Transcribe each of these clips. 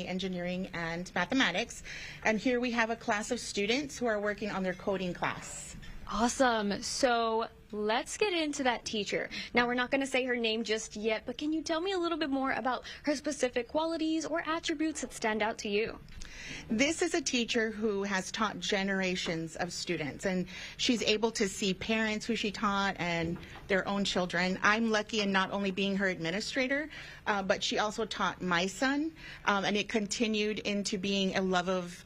studying engineering and mathematics. And here we have a class of students who are working on their coding class. Awesome. So let's get into that teacher. Now, we're not going to say her name just yet, but can you tell me a little bit more about her specific qualities or attributes that stand out to you? This is a teacher who has taught generations of students, and she's able to see parents who she taught and their own children. I'm lucky in not only being her administrator, but she also taught my son, and it continued into being a love of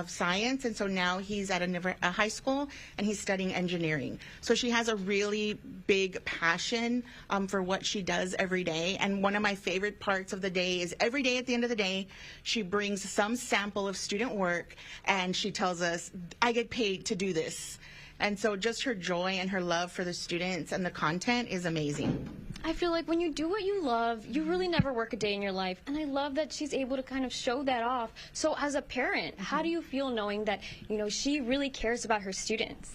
science, and so now he's at a high school and he's studying engineering. So she has a really big passion for what she does every day, and one of my favorite parts of the day is every day at the end of the day she brings some sample of student work and she tells us, I get paid to do this. And so just her joy and her love for the students and the content is amazing. I feel like when you do what you love, you really never work a day in your life. And I love that she's able to kind of show that off. So as a parent, how do you feel knowing that, she really cares about her students?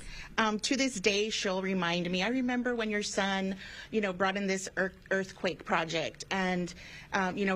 To this day, she'll remind me, I remember when your son, brought in this earthquake project, and,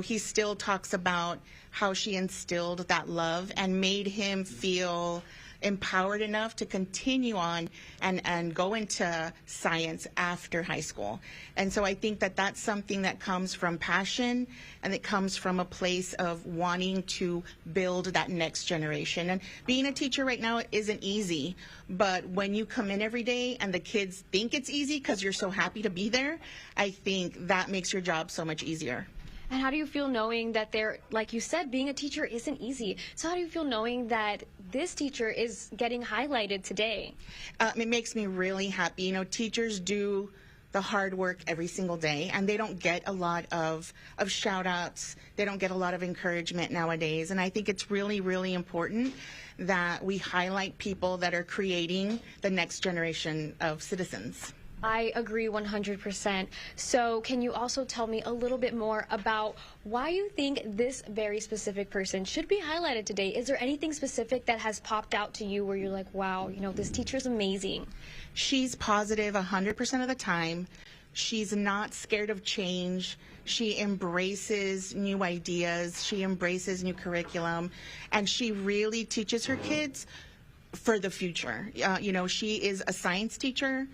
he still talks about how she instilled that love and made him feel empowered enough to continue on and go into science after high school. And so I think that that's something that comes from passion, and it comes from a place of wanting to build that next generation. And being a teacher right now isn't easy, but when you come in every day and the kids think it's easy because you're so happy to be there, I think that makes your job so much easier. And how do you feel knowing that like you said, being a teacher isn't easy? So how do you feel knowing that this teacher is getting highlighted today? It makes me really happy. Teachers do the hard work every single day, and they don't get a lot of shout outs. They don't get a lot of encouragement nowadays. And I think it's really, really important that we highlight people that are creating the next generation of citizens. I agree 100%. So can you also tell me a little bit more about why you think this very specific person should be highlighted today? Is there anything specific that has popped out to you where you're like, wow, this teacher's amazing? She's positive 100% of the time. She's not scared of change. She embraces new ideas. She embraces new curriculum. And she really teaches her kids for the future. She is a science teacher.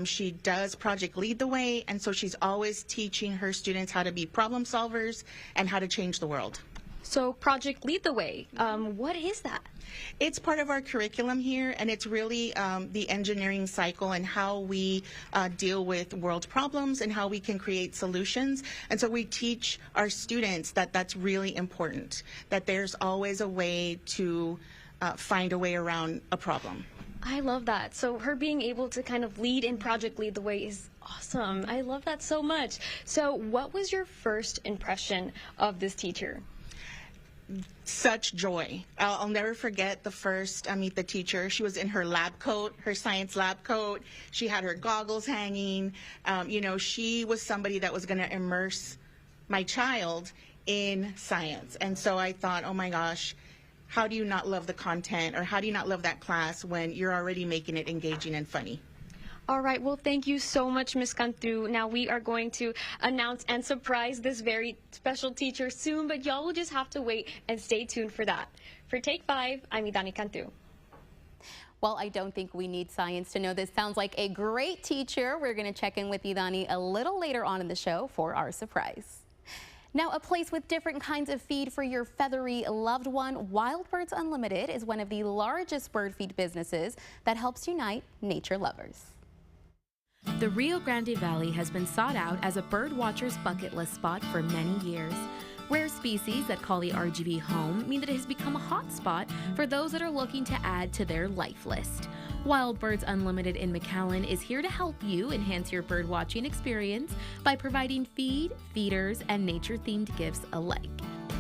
She does Project Lead the Way, and so she's always teaching her students how to be problem solvers and how to change the world. So Project Lead the Way, what is that? It's part of our curriculum here, and it's really the engineering cycle and how we deal with world problems and how we can create solutions. And so we teach our students that that's really important, that there's always a way to find a way around a problem. I love that. So her being able to kind of lead in Project Lead the Way is awesome. I love that so much. So what was your first impression of this teacher? Such joy. I'll never forget the first I meet the teacher. She was in her lab coat, her science lab coat. She had her goggles hanging. She was somebody that was going to immerse my child in science. And so I thought, oh my gosh, how do you not love the content, or how do you not love that class when you're already making it engaging and funny? All right, well, thank you so much, Ms. Cantu. Now we are going to announce and surprise this very special teacher soon, but y'all will just have to wait and stay tuned for that. For Take 5, I'm Idani Cantu. Well, I don't think we need science to know this sounds like a great teacher. We're going to check in with Idani a little later on in the show for our surprise. Now, a place with different kinds of feed for your feathery loved one, Wild Birds Unlimited is one of the largest bird feed businesses that helps unite nature lovers. The Rio Grande Valley has been sought out as a bird watcher's bucket list spot for many years. Rare species that call the RGV home mean that it has become a hot spot for those that are looking to add to their life list. Wild Birds Unlimited in McAllen is here to help you enhance your bird watching experience by providing feed, feeders, and nature-themed gifts alike.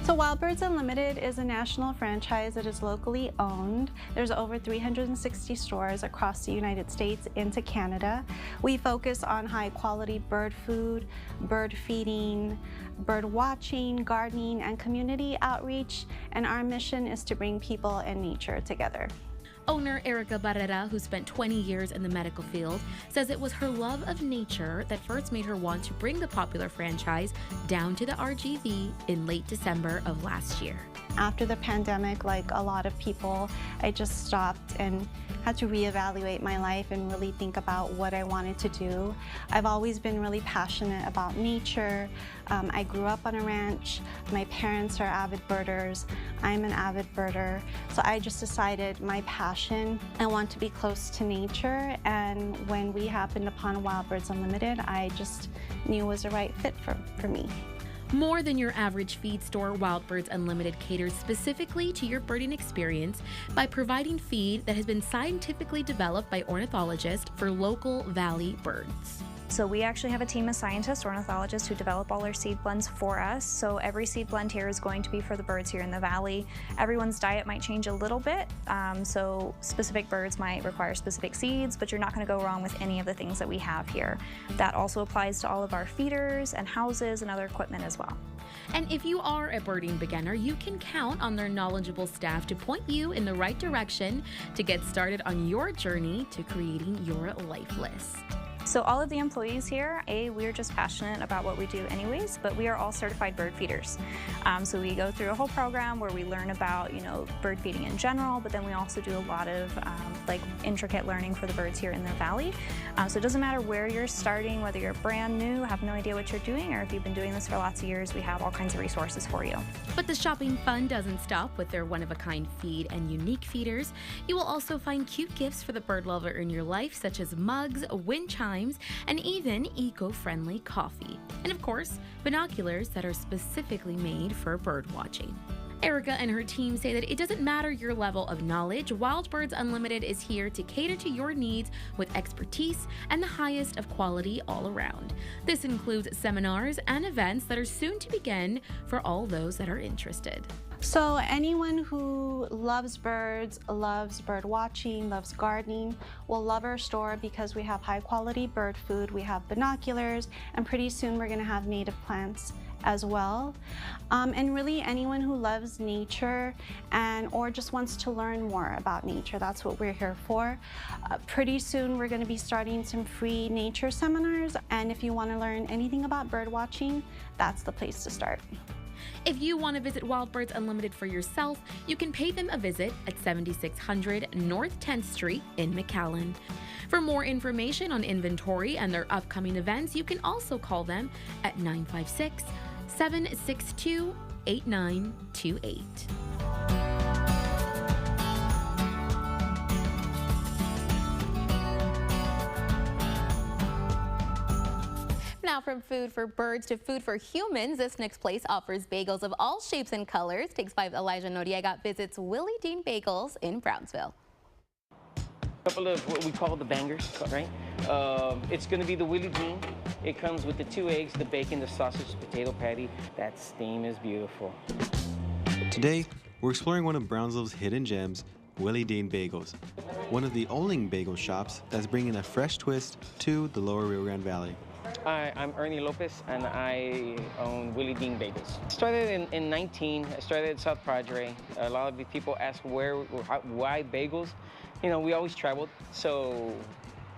So Wild Birds Unlimited is a national franchise that is locally owned. There's over 360 stores across the United States into Canada. We focus on high quality bird food, bird feeding, bird watching, gardening, and community outreach, and our mission is to bring people and nature together. Owner Erica Barrera, who spent 20 years in the medical field, says it was her love of nature that first made her want to bring the popular franchise down to the RGV in late December of last year. After the pandemic, like a lot of people, I just stopped and had to reevaluate my life and really think about what I wanted to do. I've always been really passionate about nature. I grew up on a ranch. My parents are avid birders. I'm an avid birder. So I just decided my passion, I want to be close to nature. And when we happened upon Wild Birds Unlimited, I just knew it was the right fit for me. More than your average feed store, Wild Birds Unlimited caters specifically to your birding experience by providing feed that has been scientifically developed by ornithologists for local valley birds. So we actually have a team of scientists, ornithologists, who develop all our seed blends for us. So every seed blend here is going to be for the birds here in the valley. Everyone's diet might change a little bit, so specific birds might require specific seeds, but you're not going to go wrong with any of the things that we have here. That also applies to all of our feeders and houses and other equipment as well. And if you are a birding beginner, you can count on their knowledgeable staff to point you in the right direction to get started on your journey to creating your life list. So all of the employees here, we're just passionate about what we do anyways, but we are all certified bird feeders. So we go through a whole program where we learn about, bird feeding in general, but then we also do a lot of intricate learning for the birds here in the valley. So it doesn't matter where you're starting, whether you're brand new, have no idea what you're doing, or if you've been doing this for lots of years, we have all kinds of resources for you. But the shopping fun doesn't stop with their one-of-a-kind feed and unique feeders. You will also find cute gifts for the bird lover in your life, such as mugs, wind chimes, and even eco-friendly coffee. And of course, binoculars that are specifically made for bird watching. Erica and her team say that it doesn't matter your level of knowledge, Wild Birds Unlimited is here to cater to your needs with expertise and the highest of quality all around. This includes seminars and events that are soon to begin for all those that are interested. So anyone who loves birds, loves bird watching, loves gardening, will love our store because we have high quality bird food, we have binoculars, and pretty soon we're going to have native plants as well. And really anyone who loves nature or just wants to learn more about nature, that's what we're here for. Pretty soon we're going to be starting some free nature seminars, and if you want to learn anything about bird watching, that's the place to start. If you want to visit Wild Birds Unlimited for yourself, you can pay them a visit at 7600 North 10th Street in McAllen. For more information on inventory and their upcoming events, you can also call them at 956-762-8928. Now from food for birds to food for humans, this next place offers bagels of all shapes and colors. Takes 5 Elijah Noriega visits Willie Dean Bagels in Brownsville. A couple of what we call the bangers, right? It's going to be the Willie Dean. It comes with the 2 eggs, the bacon, the sausage, potato patty. That steam is beautiful. Today, we're exploring one of Brownsville's hidden gems, Willie Dean Bagels, one of the only bagel shops that's bringing a fresh twist to the lower Rio Grande Valley. I'm Ernie Lopez, and I own Willie Dean Bagels. Started in 19. I started at South Padre. A lot of the people ask why bagels. We always traveled, so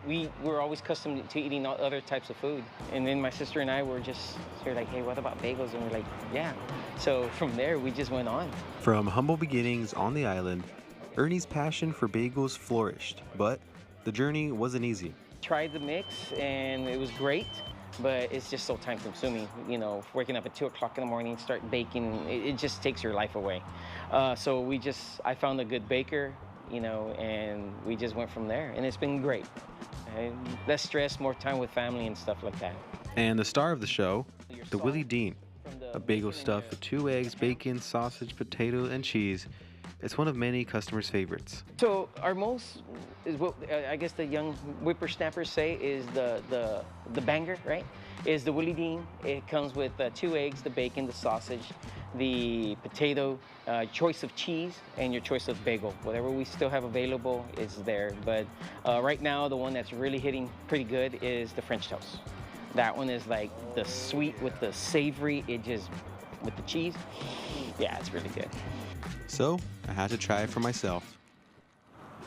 we were always accustomed to eating other types of food. And then my sister and I were like, hey, what about bagels? And we're like, yeah. So from there, we just went on. From humble beginnings on the island, Ernie's passion for bagels flourished, but the journey wasn't easy. Tried the mix, and it was great. But it's just so time consuming, waking up at 2 o'clock in the morning, start baking, it just takes your life away. So I found a good baker, and we just went from there, and it's been great. Less stress, more time with family and stuff like that. And the star of the show, the Willie Dean, a bagel stuffed with 2 eggs, bacon, sausage, potato, and cheese. It's one of many customers' favorites. So our most is what I guess the young whippersnappers say is the banger, right? Is the Willie Dean. It comes with 2 eggs, the bacon, the sausage, the potato, choice of cheese, and your choice of bagel. Whatever we still have available is there. But right now, the one that's really hitting pretty good is the French toast. That one is like the sweet with the savory. With the cheese. Yeah, it's really good. So I had to try it for myself.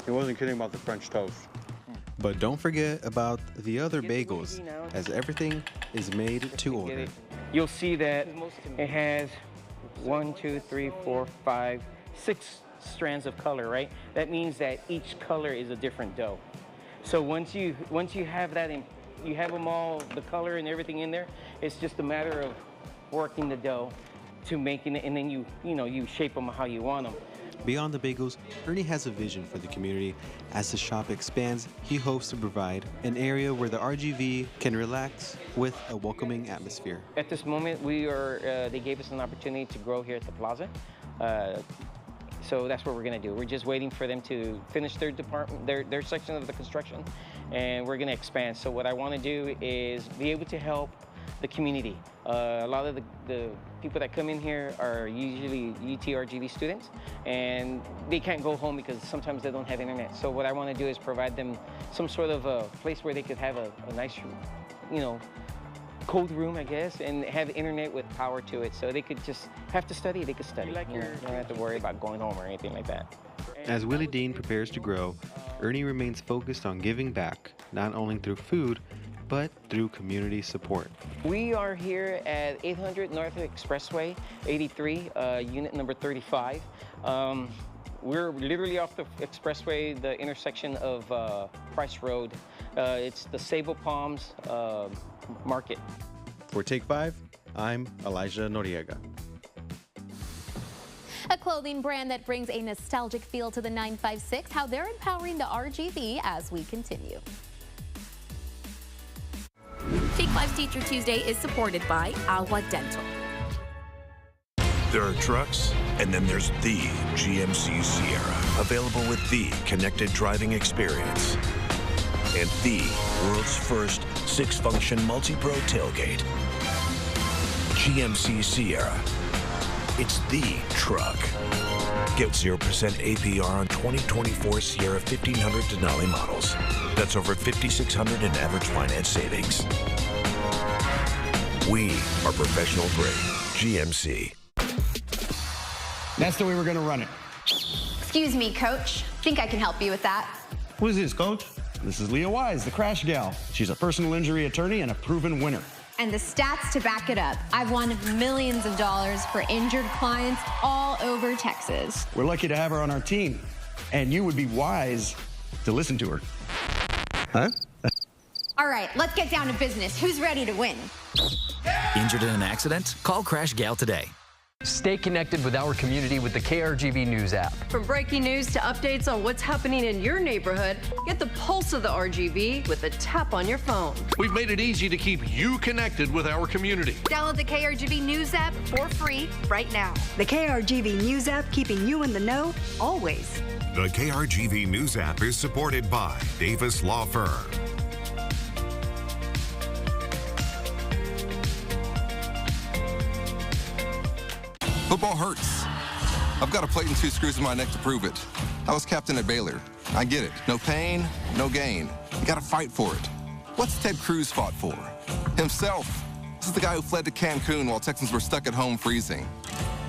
He wasn't kidding about the French toast. But don't forget about the other bagels, as everything is made to order. You'll see that it has 1, 2, 3, 4, 5, 6 strands of color, right? That means that each color is a different dough. So once you have that in, you have them all, the color and everything in there, it's just a matter of working the dough to making it, and then you shape them how you want them. Beyond the bagels, Ernie has a vision for the community. As the shop expands, he hopes to provide an area where the RGV can relax with a welcoming atmosphere. At this moment, they gave us an opportunity to grow here at the plaza. So that's what we're going to do. We're just waiting for them to finish their department, their section of the construction, and we're going to expand. So what I want to do is be able to help the community. A lot of the people that come in here are usually UTRGV students, and they can't go home because sometimes they don't have internet. So what I want to do is provide them some sort of a place where they could have a nice, cold room, I guess, and have internet with power to it. So they could just have to study, they could study. You don't have to worry about going home or anything like that. As Willie Dean prepares to grow, Ernie remains focused on giving back, not only through food, but through community support. We are here at 800 North Expressway, 83, unit number 35. We're literally off the expressway, the intersection of Price Road. It's the Sable Palms Market. For Take 5, I'm Elijah Noriega. A clothing brand that brings a nostalgic feel to the 956, how they're empowering the RGV as we continue. Take 5's Teacher Tuesday is supported by Agua Dental. There are trucks, and then there's the GMC Sierra, available with the connected driving experience and the world's first 6-function multi-pro tailgate. GMC Sierra. It's the truck. Get 0% APR on 2024 Sierra 1500 Denali models. That's over $5,600 in average finance savings. We are professional grade. GMC. That's the way we're gonna run it. Excuse me, Coach. Think I can help you with that. Who is this, Coach? This is Leah Wise, the Crash Gal. She's a personal injury attorney and a proven winner. And the stats to back it up. I've won millions of dollars for injured clients all over Texas. We're lucky to have her on our team. And you would be wise to listen to her. Huh? All right, let's get down to business. Who's ready to win? Injured in an accident? Call Crash Gal today. Stay connected with our community with the KRGV News app. From breaking news to updates on what's happening in your neighborhood, get the pulse of the RGV with a tap on your phone. We've made it easy to keep you connected with our community. Download the KRGV News app for free right now. The KRGV News app, keeping you in the know always. The KRGV News app is supported by Davis Law Firm. Football hurts. I've got a plate and 2 screws in my neck to prove it. I was captain at Baylor. I get it. No pain, no gain. You gotta fight for it. What's Ted Cruz fought for? Himself. This is the guy who fled to Cancun while Texans were stuck at home freezing.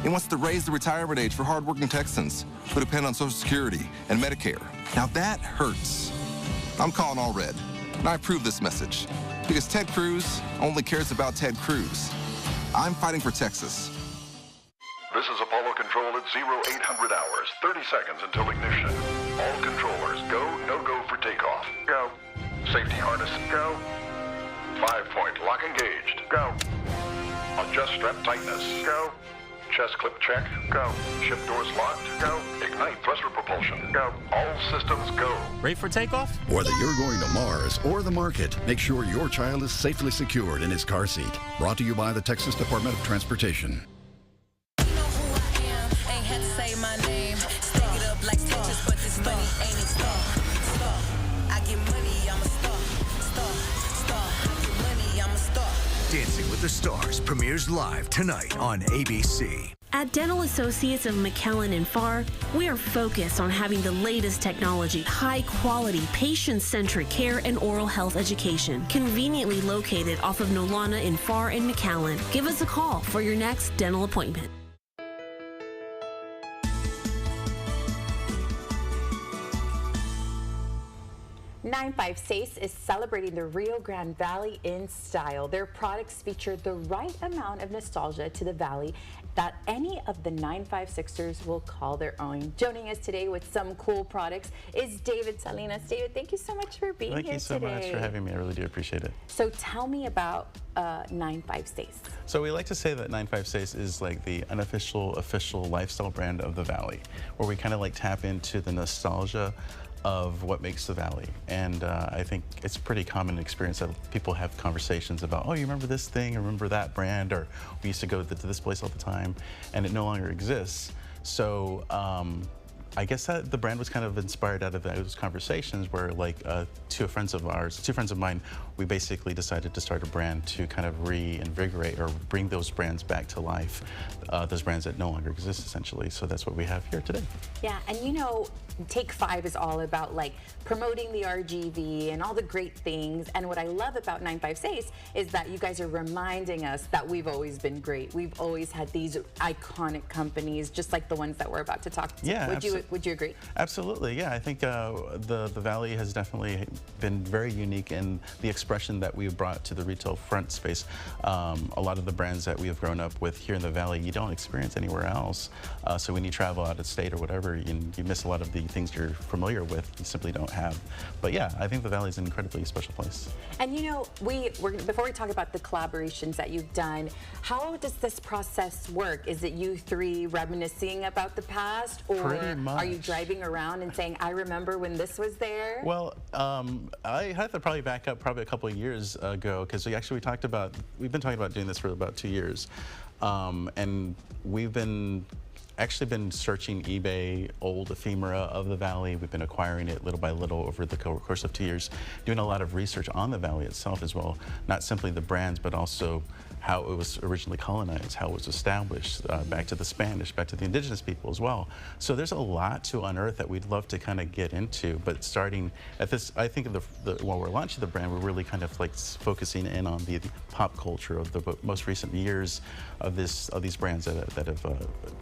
He wants to raise the retirement age for hardworking Texans who depend on Social Security and Medicare. Now that hurts. I'm calling all red, and I approve this message because Ted Cruz only cares about Ted Cruz. I'm fighting for Texas. This is Apollo Control at 0800 hours, 30 seconds until ignition. All controllers, go, no-go for takeoff. Go. Safety harness, go. 5-point lock engaged, go. Adjust strap tightness, go. Chest clip check, go. Ship doors locked, go. Ignite thruster propulsion, go. All systems go. Ready for takeoff? Whether you're going to Mars or the market, make sure your child is safely secured in his car seat. Brought to you by the Texas Department of Transportation. Dancing with the Stars premieres live tonight on ABC. At Dental Associates of McAllen and Farr, we are focused on having the latest technology, high-quality, patient-centric care and oral health education, conveniently located off of Nolana in Farr and McAllen. Give us a call for your next dental appointment. 95 Sace is celebrating the Rio Grande Valley in style. Their products feature the right amount of nostalgia to the valley that any of the 95 Sixers will call their own. Joining us today with some cool products is David Salinas. David, thank you so much for being here today. Thank you so much for having me. I really do appreciate it. So tell me about 95 Sace. So we like to say that 95 Sace is like the unofficial, official lifestyle brand of the Valley, where we kind of like tap into the nostalgia of what makes the Valley. And I think it's a pretty common experience that people have conversations about, oh, you remember this thing, or remember that brand, or we used to go to this place all the time, and it no longer exists. So I guess that the brand was kind of inspired out of those conversations where, like, two friends of mine, we basically decided to start a brand to kind of reinvigorate or bring those brands back to life, those brands that no longer exist, essentially. So that's what we have here today. Yeah, and you know, Take 5 is all about like promoting the RGV and all the great things. And what I love about 95 Sace is that you guys are reminding us that we've always been great. We've always had these iconic companies, just like the ones that we're about to talk to. Yeah, would you agree? Absolutely, yeah. I think the Valley has definitely been very unique in the expression that we've brought to the retail front space. A lot of the brands that we have grown up with here in the Valley, you don't experience anywhere else. So when you travel out of state or whatever, you miss a lot of the things you're familiar with, you simply don't have. But yeah, I think the Valley is an incredibly special place. And you know, before we talk about the collaborations that you've done, how does this process work? Is it you three reminiscing about the past, or are you driving around and saying, I remember when this was there? Well, I had to probably back up a couple of years ago, because we've been talking about doing this for about 2 years. And we've actually been searching eBay old ephemera of the Valley. We've been acquiring it little by little over the course of 2 years, doing a lot of research on the Valley itself as well, not simply the brands, but also how it was originally colonized, how it was established, back to the Spanish, back to the indigenous people as well. So there's a lot to unearth that we'd love to kind of get into, but starting at this, I think while we're launching the brand, we're really kind of like focusing in on the pop culture of the most recent years of these brands that have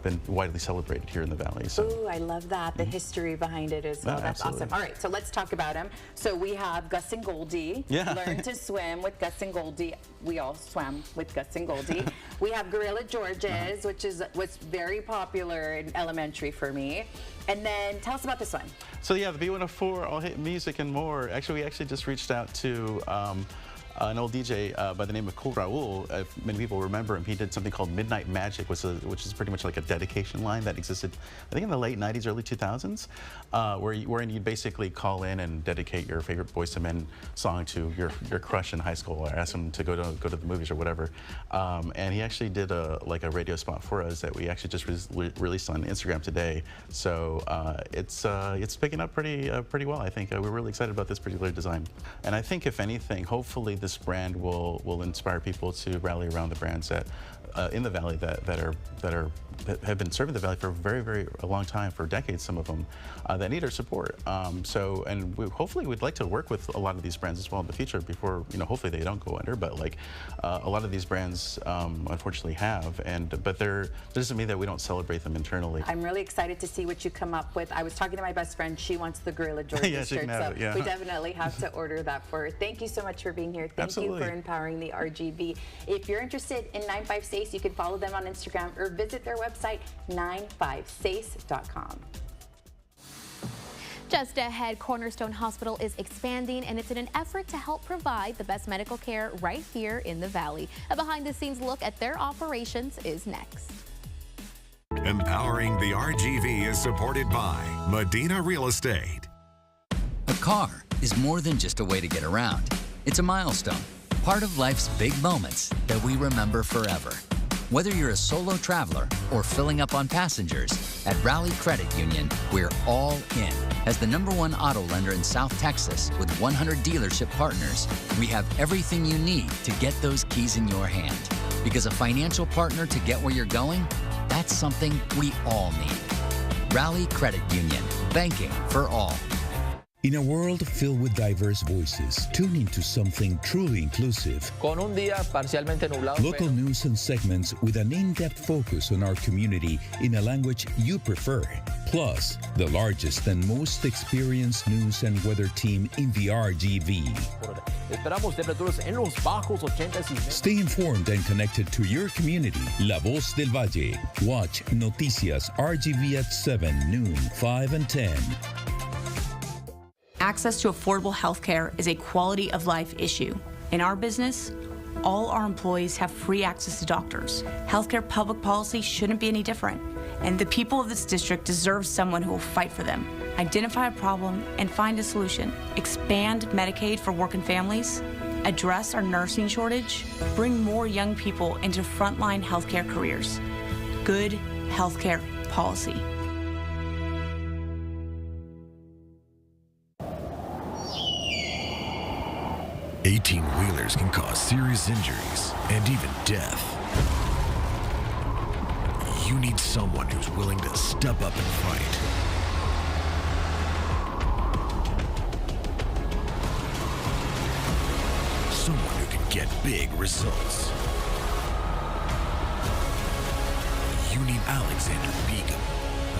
been widely celebrated here in the Valley. So. Ooh, I love that. The history behind it as well. That's absolutely awesome. All right, so let's talk about them. So we have Gus and Goldie. Yeah. Learn to swim with Gus and Goldie. We all swam with Gus and Goldie. We have Gorilla George's, which was very popular in elementary for me. And then tell us about this one. So yeah, the B104, All Hit Music and More. Actually, we actually just reached out to an old DJ by the name of Cool Raul. Many people remember him. He did something called Midnight Magic, which is pretty much like a dedication line that existed, I think, in the late 90s, early 2000s, wherein you basically call in and dedicate your favorite Boyz II Men song to your crush in high school, or ask them to go to the movies or whatever. And he actually did a radio spot for us that we actually just released on Instagram today. So it's picking up pretty well. I think we're really excited about this particular design. And I think, if anything, hopefully this brand will inspire people to rally around the brands that in the Valley that have been serving the Valley for a long time, for decades, some of them, that need our support. And hopefully we'd like to work with a lot of these brands as well in the future before, hopefully they don't go under, but like a lot of these brands unfortunately have, but that doesn't mean that we don't celebrate them internally. I'm really excited to see what you come up with. I was talking to my best friend. She wants the Gorilla George's shirt, so we definitely have to order that for her. Thank you so much for being here. Thank you for empowering the RGV. If you're interested in 95 Sace, you can follow them on Instagram or visit their website, 95sace.com. Just ahead, Cornerstone Hospital is expanding, and it's in an effort to help provide the best medical care right here in the Valley. A behind-the-scenes look at their operations is next. Empowering the RGV is supported by Medina Real Estate. A car is more than just a way to get around. It's a milestone, part of life's big moments that we remember forever. Whether you're a solo traveler or filling up on passengers, at Rally Credit Union, we're all in. As the #1 auto lender in South Texas with 100 dealership partners, we have everything you need to get those keys in your hand. Because a financial partner to get where you're going, that's something we all need. Rally Credit Union, banking for all. In a world filled with diverse voices, tune into something truly inclusive. Con un día parcialmente nublado. Local news and segments with an in-depth focus on our community in a language you prefer. Plus, the largest and most experienced news and weather team in the RGV. Esperamos temperaturas en los bajos 80s. Stay informed and connected to your community. La Voz del Valle. Watch Noticias RGV at 7, noon, 5 and 10. Access to affordable health care is a quality of life issue. In our business, all our employees have free access to doctors. Healthcare public policy shouldn't be any different. And the people of this district deserve someone who will fight for them. Identify a problem and find a solution. Expand Medicaid for working families. Address our nursing shortage. Bring more young people into frontline healthcare careers. Good healthcare policy. Wheelers can cause serious injuries and even death. You need someone who's willing to step up and fight. Someone who can get big results. You need Alexander Begum,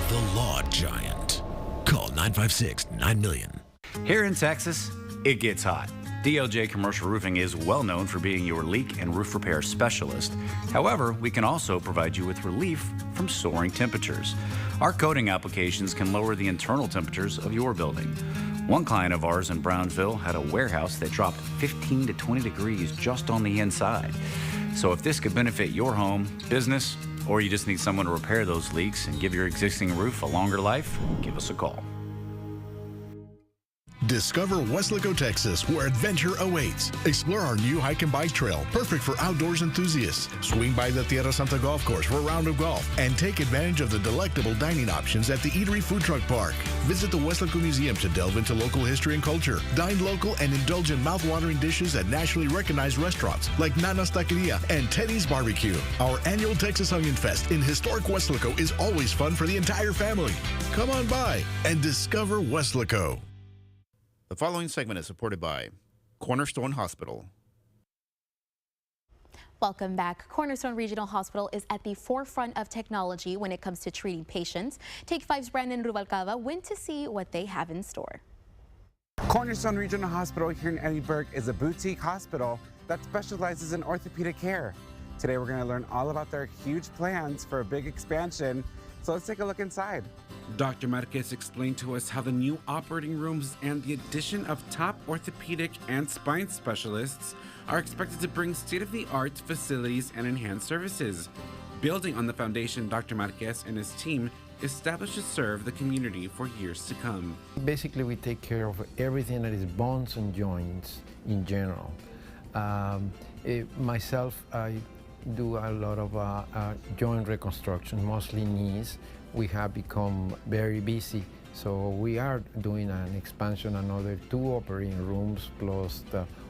the Law Giant. Call 956-9000000. Here in Texas, it gets hot. DLJ Commercial Roofing is well known for being your leak and roof repair specialist. However, we can also provide you with relief from soaring temperatures. Our coating applications can lower the internal temperatures of your building. One client of ours in Brownsville had a warehouse that dropped 15 to 20 degrees just on the inside. So if this could benefit your home, business, or you just need someone to repair those leaks and give your existing roof a longer life, give us a call. Discover Weslaco, Texas, where adventure awaits. Explore our new hike and bike trail, perfect for outdoors enthusiasts. Swing by the Tierra Santa Golf Course for a round of golf, and take advantage of the delectable dining options at the Eatery Food Truck Park. Visit the Weslaco Museum to delve into local history and culture. Dine local and indulge in mouth-watering dishes at nationally recognized restaurants like Nana's Taqueria and Teddy's Barbecue. Our annual Texas Onion Fest in historic Weslaco is always fun for the entire family. Come on by and discover Weslaco. The following segment is supported by Cornerstone Hospital. Welcome back. Cornerstone Regional Hospital is at the forefront of technology when it comes to treating patients. Take 5's Brandon Rubalcaba went to see what they have in store. Cornerstone Regional Hospital here in Edinburgh is a boutique hospital that specializes in orthopedic care. Today we're going to learn all about their huge plans for a big expansion. So let's take a look inside. Dr. Marquez explained to us how the new operating rooms and the addition of top orthopedic and spine specialists are expected to bring state-of-the-art facilities and enhanced services. Building on the foundation Dr. Marquez and his team established to serve the community for years to come. Basically, we take care of everything that is bones and joints in general. Myself, I do a lot of joint reconstruction, mostly knees. We have become very busy, so we are doing an expansion, another 2 operating rooms, plus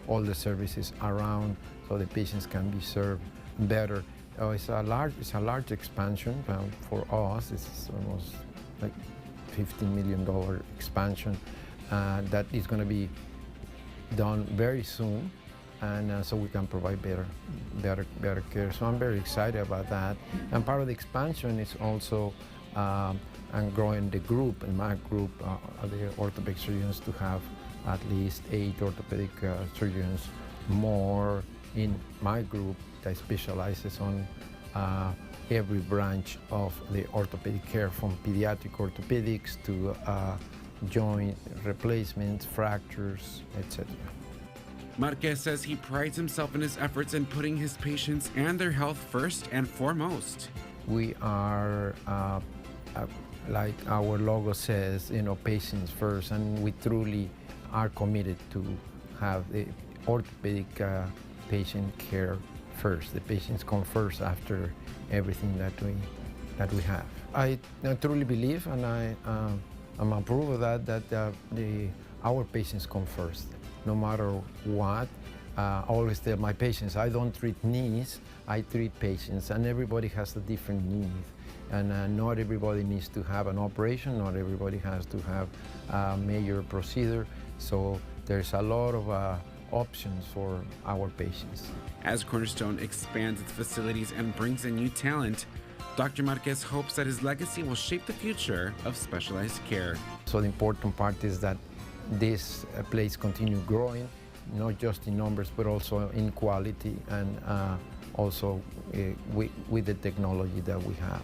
all the services around, so the patients can be served better. It's a large expansion for us. It's almost like $15 million expansion that is going to be done very soon. And so we can provide better care. So I'm very excited about that. And part of the expansion is also and growing the group, in my group, the orthopedic surgeons, to have at least 8 orthopedic surgeons more in my group that specializes on every branch of the orthopedic care, from pediatric orthopedics to joint replacements, fractures, etc. Marquez says he prides himself in his efforts in putting his patients and their health first and foremost. We are, like our logo says, patients first, and we truly are committed to have the orthopedic patient care first. The patients come first after everything that we have. I truly believe, and I'm approve of that our patients come first. No matter what, I always tell my patients, I don't treat knees, I treat patients, and everybody has a different need. And not everybody needs to have an operation, not everybody has to have a major procedure. So there's a lot of options for our patients. As Cornerstone expands its facilities and brings in new talent, Dr. Marquez hopes that his legacy will shape the future of specialized care. So the important part is that this place continue growing, not just in numbers, but also in quality and also with the technology that we have.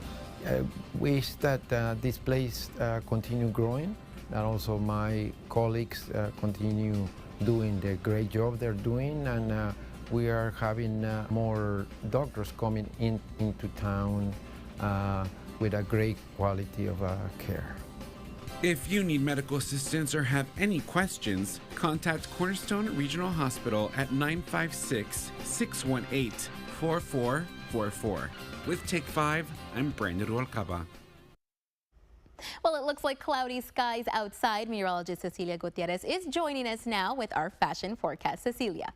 Wish that this place continue growing, and also my colleagues continue doing the great job they're doing, and we are having more doctors coming into town with a great quality of care. If you need medical assistance or have any questions, contact Cornerstone Regional Hospital at 956-618-4444. With Take 5, I'm Brandon Rualcaba. Well, it looks like cloudy skies outside. Meteorologist Cecilia Gutierrez is joining us now with our fashion forecast. Cecilia.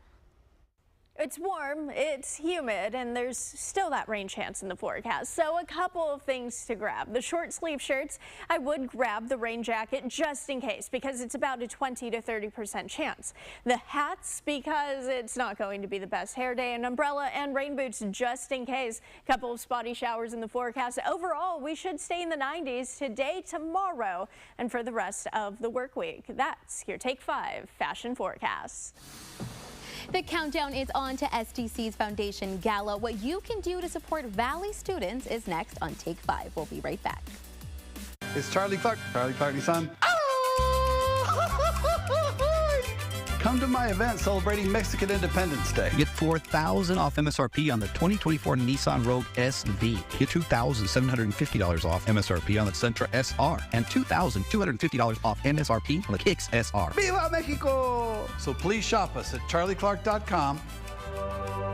It's warm, it's humid, and there's still that rain chance in the forecast. So a couple of things to grab. The short sleeve shirts, I would grab the rain jacket just in case, because it's about a 20 to 30% chance. The hats, because it's not going to be the best hair day. An umbrella and rain boots just in case. A couple of spotty showers in the forecast. Overall, we should stay in the 90s today, tomorrow, and for the rest of the work week. That's your Take 5 fashion forecast. The countdown is on to SDC's Foundation Gala. What you can do to support Valley students is next on Take 5. We'll be right back. It's Charlie Clark Nissan. Come to my event celebrating Mexican Independence Day. Get $4,000 off MSRP on the 2024 Nissan Rogue SV. Get $2,750 off MSRP on the Sentra SR. And $2,250 off MSRP on the Kicks SR. Viva Mexico! So please shop us at charlieclark.com.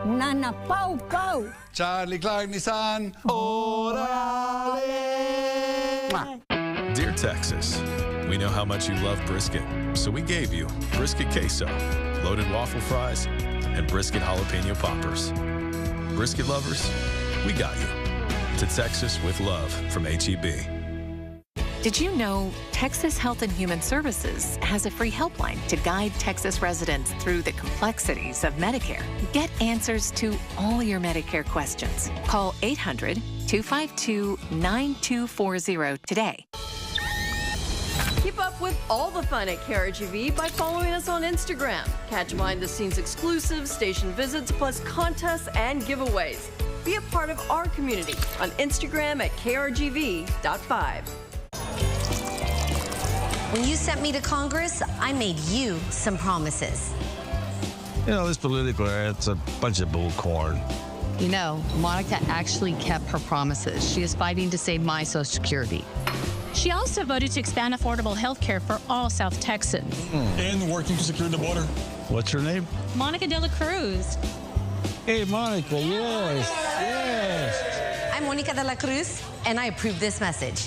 Nana Poco. Charlie Clark Nissan. Orale. Dear Texas, we know how much you love brisket, so we gave you brisket queso, loaded waffle fries, and brisket jalapeno poppers. Brisket lovers, we got you. To Texas with love from HEB. Did you know Texas Health and Human Services has a free helpline to guide Texas residents through the complexities of Medicare? Get answers to all your Medicare questions. Call 800-252-9240 today. Keep up with all the fun at KRGV by following us on Instagram. Catch behind-the-scenes exclusives, station visits, plus contests and giveaways. Be a part of our community on Instagram at krgv.5. When you sent me to Congress, I made you some promises. You know, this political era, it's a bunch of bullcorn. You know, Monica actually kept her promises. She is fighting to save my Social Security. She also voted to expand affordable health care for all South Texans. And working to secure the border. What's her name? Monica de la Cruz. Hey, Monica, yes, yes. I'm Monica de la Cruz, and I approve this message.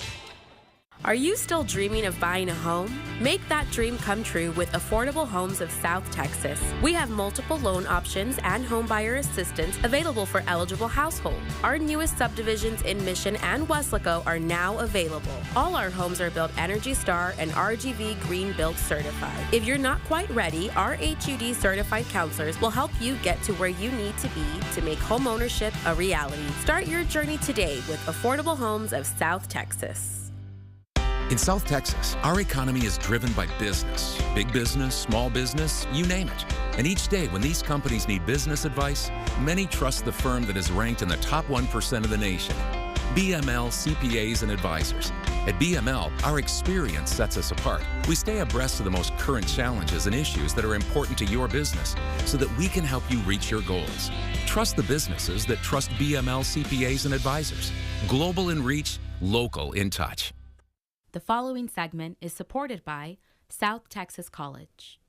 Are you still dreaming of buying a home? Make that dream come true with Affordable Homes of South Texas. We have multiple loan options and home buyer assistance available for eligible households. Our newest subdivisions in Mission and Weslaco are now available. All our homes are built Energy Star and RGV Green Built certified. If you're not quite ready, our HUD certified counselors will help you get to where you need to be to make homeownership a reality. Start your journey today with Affordable Homes of South Texas. In South Texas, our economy is driven by business. Big business, small business, you name it. And each day when these companies need business advice, many trust the firm that is ranked in the top 1% of the nation. BML CPAs and Advisors. At BML, our experience sets us apart. We stay abreast of the most current challenges and issues that are important to your business so that we can help you reach your goals. Trust the businesses that trust BML CPAs and Advisors. Global in reach, local in touch. The following segment is supported by South Texas College.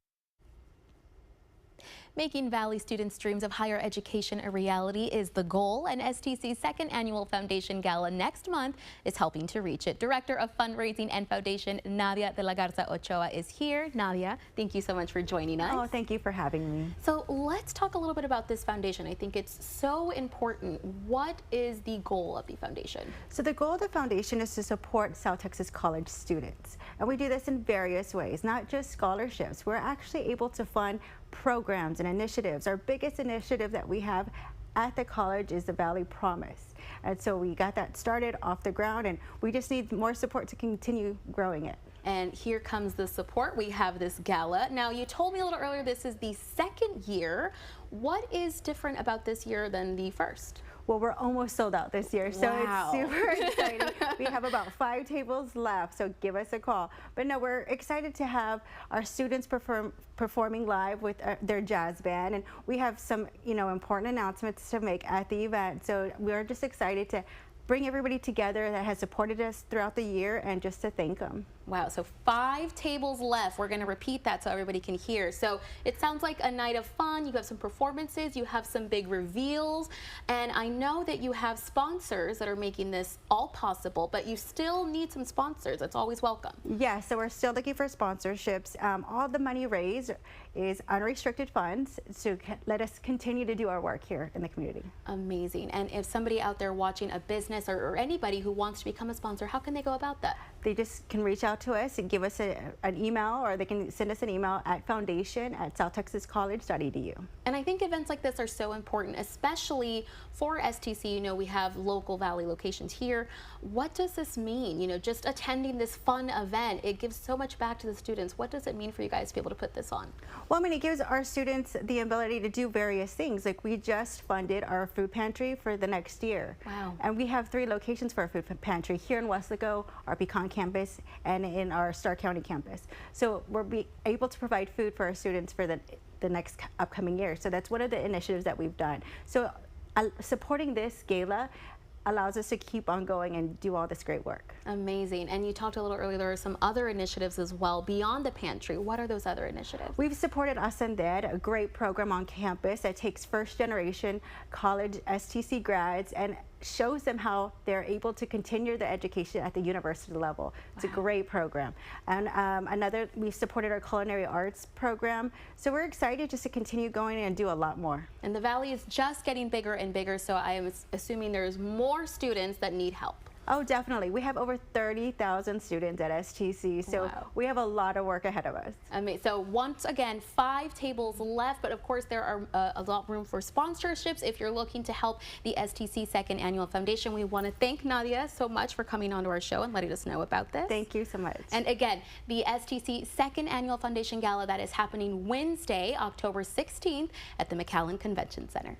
Making Valley students' dreams of higher education a reality is the goal, and STC's second annual Foundation Gala next month is helping to reach it. Director of Fundraising and Foundation, Nadia de la Garza Ochoa, is here. Nadia, thank you so much for joining us. Oh, thank you for having me. So let's talk a little bit about this foundation. I think it's so important. What is the goal of the foundation? So the goal of the foundation is to support South Texas College students. And we do this in various ways, not just scholarships. We're actually able to fund programs and initiatives. Our biggest initiative that we have at the college is the Valley Promise. And so we got that started off the ground, and we just need more support to continue growing it. And here comes the support. We have this gala. Now, you told me a little earlier this is the second year. What is different about this year than the first? Well, we're almost sold out this year, so wow. It's super exciting. We have about 5 tables left, so give us a call. But no, we're excited to have our students performing live with their jazz band, and we have some, important announcements to make at the event. So we're just excited to bring everybody together that has supported us throughout the year and just to thank them. Wow, so 5 tables left. We're going to repeat that so everybody can hear. So it sounds like a night of fun. You have some performances, you have some big reveals, and I know that you have sponsors that are making this all possible, but you still need some sponsors. It's always welcome. Yeah, so we're still looking for sponsorships. All the money raised is unrestricted funds to let us continue to do our work here in the community. Amazing. And if somebody out there watching a business or anybody who wants to become a sponsor, how can they go about that? They just can reach out to us and give us an email, or they can send us an email at foundation@southtexascollege.edu. And I think events like this are so important, especially for STC. We have local Valley locations here. What does this mean? Just attending this fun event, it gives so much back to the students. What does it mean for you guys to be able to put this on? Well, it gives our students the ability to do various things. Like, we just funded our food pantry for the next year. Wow. And we have 3 locations for our food pantry, here in Weslaco, our Pecan campus, and in our Starr County campus. So we're able to provide food for our students for the next upcoming year. So that's one of the initiatives that we've done. So supporting this gala allows us to keep on going and do all this great work. Amazing. And you talked a little earlier, there are some other initiatives as well beyond the pantry. What are those other initiatives? We've supported Ascended, a great program on campus that takes first-generation college STC grads and shows them how they're able to continue their education at the university level. It's a great program. And we've supported our culinary arts program. So we're excited just to continue going and do a lot more. And the Valley is just getting bigger and bigger, so I am assuming there's more students that need help. Oh, definitely. We have over 30,000 students at STC, so we have a lot of work ahead of us. So once again, 5 tables left, but of course there are a lot of room for sponsorships if you're looking to help the STC Second Annual Foundation. We want to thank Nadia so much for coming onto our show and letting us know about this. Thank you so much. And again, the STC Second Annual Foundation Gala, that is happening Wednesday, October 16th at the McAllen Convention Center.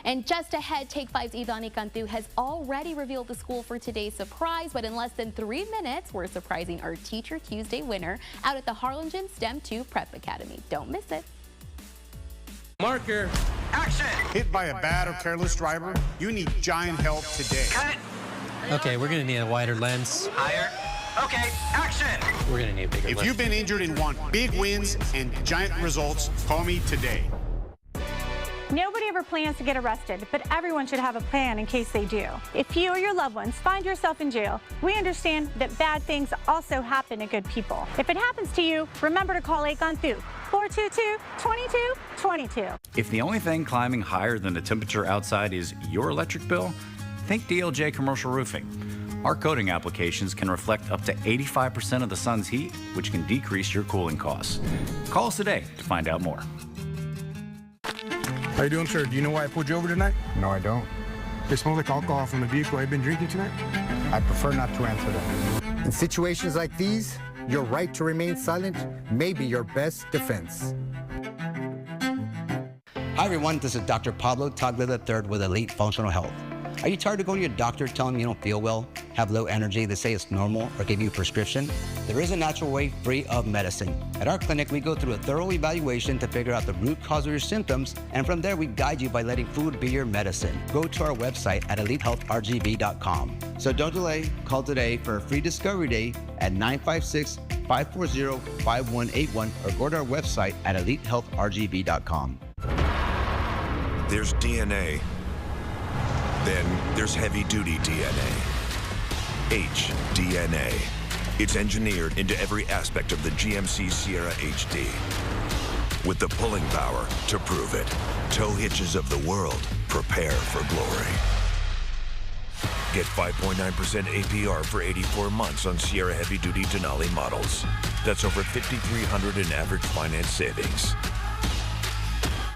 And just ahead, Take 5's Idani Cantu has already revealed the school for today's surprise, but in less than 3 minutes, we're surprising our Teacher Tuesday winner out at the Harlingen STEM 2 Prep Academy. Don't miss it. Marker. Action! Hit by a bad or careless driver? You need giant help today. Cut. Okay, we're gonna need a wider lens. Higher. Okay, action! We're gonna need a bigger lens. If you've been injured and want big wins and giant results, call me today. Nobody ever plans to get arrested, but everyone should have a plan in case they do. If you or your loved ones find yourself in jail, we understand that bad things also happen to good people. If it happens to you, remember to call Cantu, 422-2222. If the only thing climbing higher than the temperature outside is your electric bill, think DLJ Commercial Roofing. Our coating applications can reflect up to 85% of the sun's heat, which can decrease your cooling costs. Call us today to find out more. How you doing, sir? Do you know why I pulled you over tonight? No, I don't. It smells like alcohol from the vehicle I've been drinking tonight. I prefer not to answer that. In situations like these, your right to remain silent may be your best defense. Hi everyone, this is Dr. Pablo Tagle III with Elite Functional Health. Are you tired of going to your doctor telling you don't feel well, have low energy, they say it's normal, or give you a prescription? There is a natural way free of medicine. At our clinic, we go through a thorough evaluation to figure out the root cause of your symptoms, and from there we guide you by letting food be your medicine. Go to our website at elitehealthrgb.com. So don't delay, call today for a free discovery day at 956 540-5181 or go to our website at elitehealthrgv.com. There's DNA. Then there's heavy-duty DNA. HDNA. It's engineered into every aspect of the GMC Sierra HD. With the pulling power to prove it. Tow hitches of the world. Prepare for glory. Get 5.9% APR for 84 months on Sierra heavy-duty Denali models. That's over $5,300 in average finance savings.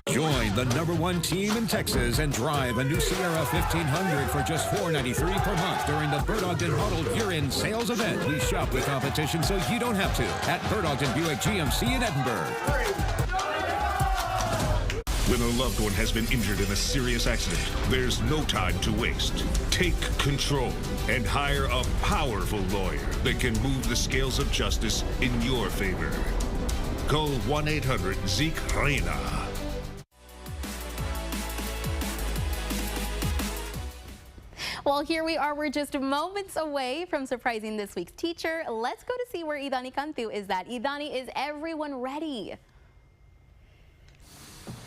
Join the #1 team in Texas and drive a new Sierra 1500 for just $493 per month during the Bert Ogden Huddled Year-End Sales Event. We shop the competition so you don't have to at Bert Ogden Buick GMC in Edinburgh. When a loved one has been injured in a serious accident, there's no time to waste. Take control and hire a powerful lawyer that can move the scales of justice in your favor. Call 1-800-ZEKE-REINA. Well, here we are. We're just moments away from surprising this week's teacher. Let's go to see where Idani Cantu is at. Idani, is everyone ready?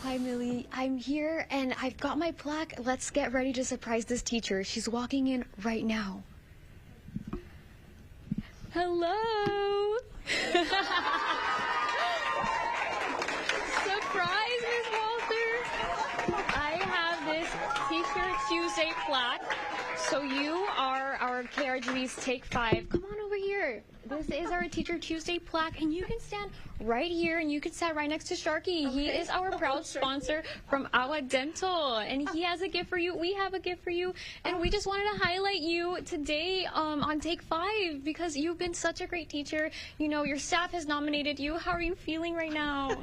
Hi, Millie. I'm here, and I've got my plaque. Let's get ready to surprise this teacher. She's walking in right now. Hello. Surprise, Miss Walter. I have this Teacher Tuesday plaque. So you are our KRGV's Take 5. Come on over here. This is our Teacher Tuesday plaque, and you can stand right here, and you can stand right next to Sharky. Okay. He is our proud sponsor from Awa Dental, and he has a gift for you. We have a gift for you, and we just wanted to highlight you today on Take 5 because you've been such a great teacher. You know, your staff has nominated you. How are you feeling right now?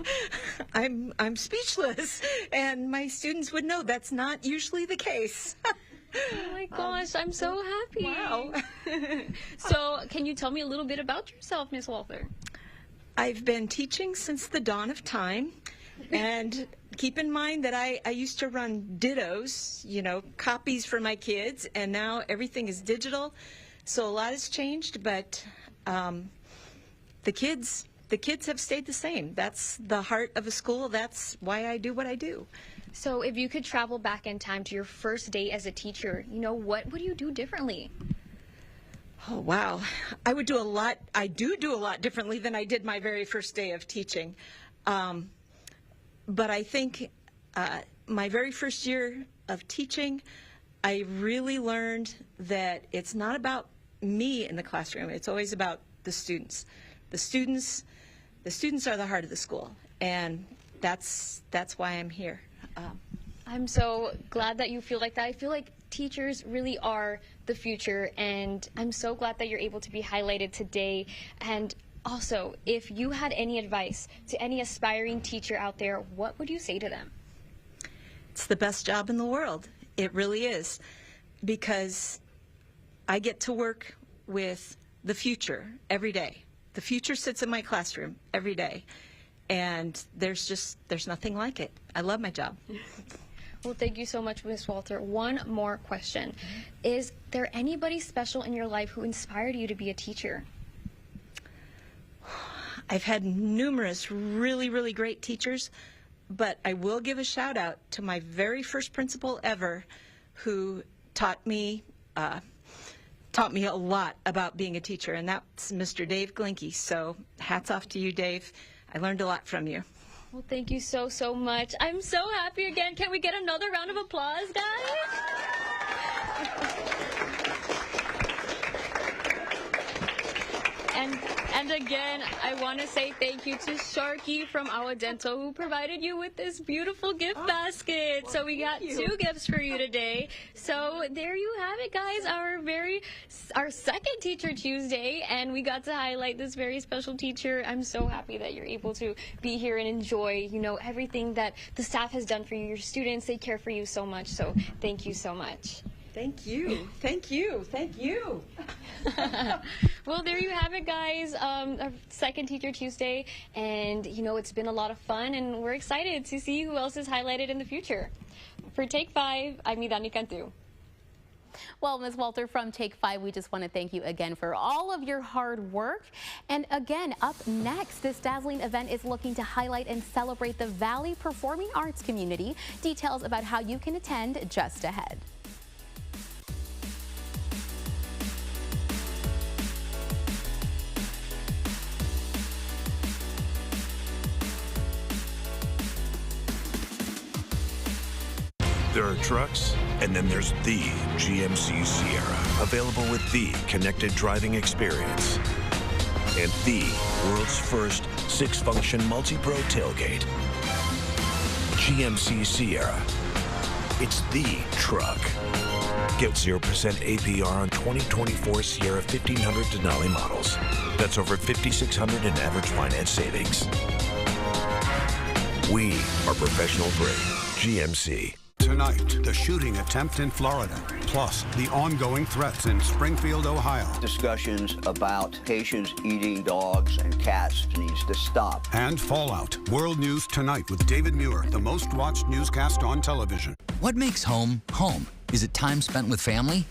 I'm speechless, and my students would know that's not usually the case. Oh my gosh, I'm so happy. Wow. So, can you tell me a little bit about yourself, Miss Walter? I've been teaching since the dawn of time, and keep in mind that I used to run dittos, you know, copies for my kids, and now everything is digital, so a lot has changed, but the kids have stayed the same. That's the heart of a school. That's why I do what I do. So if you could travel back in time to your first day as a teacher, you know, what would you do differently? Oh, wow. I would do a lot. I do a lot differently than I did my very first day of teaching. But I think my very first year of teaching, I really learned that it's not about me in the classroom. It's always about the students. The students are the heart of the school, and that's why I'm here. I'm so glad that you feel like that. I feel like teachers really are the future, and I'm so glad that you're able to be highlighted today. And also, if you had any advice to any aspiring teacher out there, what would you say to them? It's the best job in the world. It really is, because I get to work with the future every day. The future sits in my classroom every day. And there's nothing like it. I love my job. Well, thank you so much, Ms. Walter. One more question. Is there anybody special in your life who inspired you to be a teacher? I've had numerous really, really great teachers, but I will give a shout out to my very first principal ever, who taught me a lot about being a teacher, and that's Mr. Dave Glinke. So hats off to you, Dave. I learned a lot from you. Well, thank you so, so much. I'm so happy again. Can we get another round of applause, guys? And again, I want to say thank you to Sharky from Awa Dental, who provided you with this beautiful gift basket. Well, so we got two gifts for you today. So there you have it, guys. Our second Teacher Tuesday, and we got to highlight this very special teacher. I'm so happy that you're able to be here and enjoy, you know, everything that the staff has done for you. Your students, they care for you so much. So thank you so much. Thank you. Thank you. Thank you. Well, there you have it, guys. Our second Teacher Tuesday. And, you know, it's been a lot of fun, and we're excited to see who else is highlighted in the future. For Take 5, I'm Idani Cantu. Well, Ms. Walter from Take 5, we just want to thank you again for all of your hard work. And again, up next, this dazzling event is looking to highlight and celebrate the Valley Performing Arts community. Details about how you can attend just ahead. There are trucks, and then there's the GMC Sierra, available with the connected driving experience and the world's first 6-function multi-pro tailgate. GMC Sierra. It's the truck. Get 0% APR on 2024 Sierra 1500 Denali models. That's over $5,600 in average finance savings. We are professional grade. GMC. Tonight, the shooting attempt in Florida, plus the ongoing threats in Springfield, Ohio. Discussions about patients eating dogs and cats needs to stop. And fallout. World News Tonight with David Muir, the most watched newscast on television. What makes home, home? Is it time spent with family?